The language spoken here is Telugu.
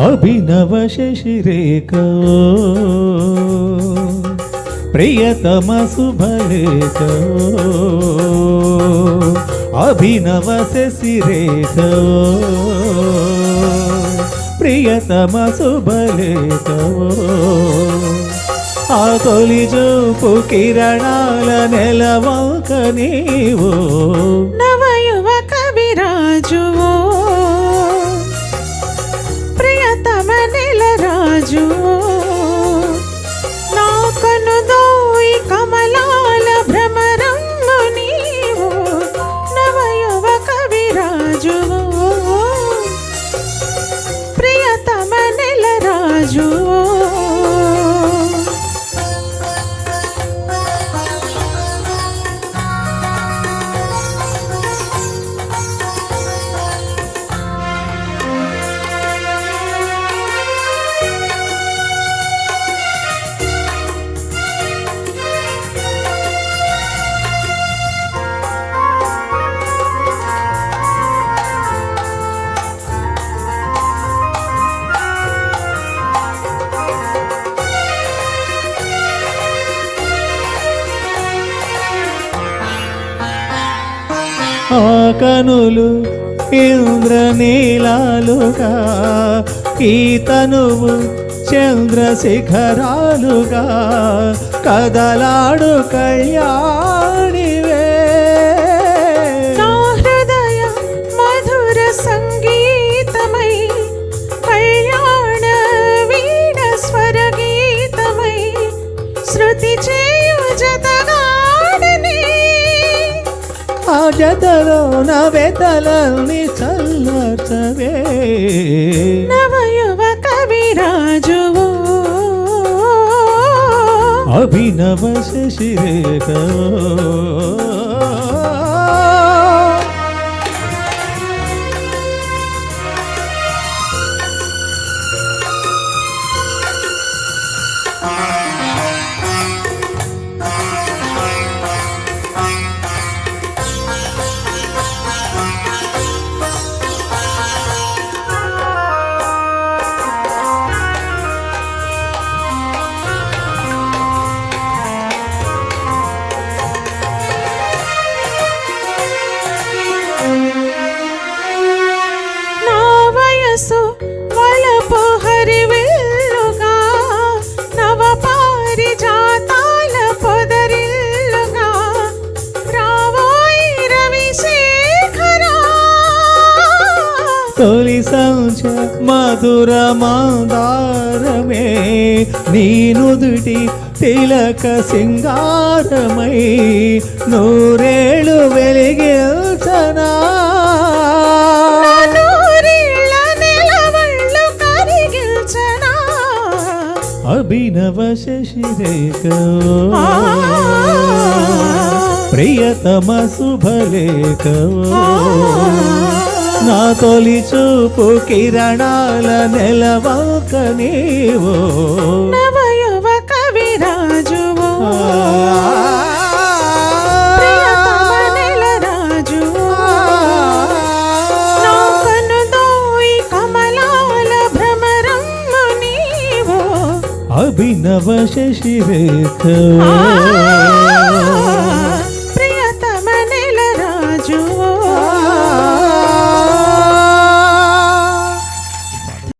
అభినవ శశిరేఖ ప్రియతమ శుభలేఖ అభినవ శశిరేఖ ప్రియతమ శుభలేఖ ఆ తొలి చూపు కిరణాల నెలవంక నీవు నవయువ కవిరాజువో ప్రియతమ నెలరాజువో నా కనుదోయి కమలాల భ్రమరంగు నీవు నవయువ కవిరాజువో ప్రియతమ నెలరాజువో ఆ కనులు ఇంద్రనీలాలుగా ఈ తనువు చంద్రశిఖరాలుగా కదలాడు కళ్యాణివే నా హృదయ మధుర సంగీతమై కళ్యాణ వీణ స్వరగీతమై శృతి చేయు జతగాడని ఆ జతలో నవెతలని చల్లచవే నవయువ కవిరాజువో అభినవ శశిరేఖ వలపు హరివిల్లుగా నవ పారిజాతాల పొదరిల్లుగా రావోయి రవిశేఖరా తొలి సంచ మధుర మందారమే నీ నుదుటి తిలక సింగారమై నూరేళ్ళు వెలిగిల్చనా అభినవ శశిరేఖ ప్రియతమ శుభలేఖ నా తొలి చూపు కిరణాల నెలవంక నీవు నవయువ కవిరాజువో అభినవ శశిరేఖ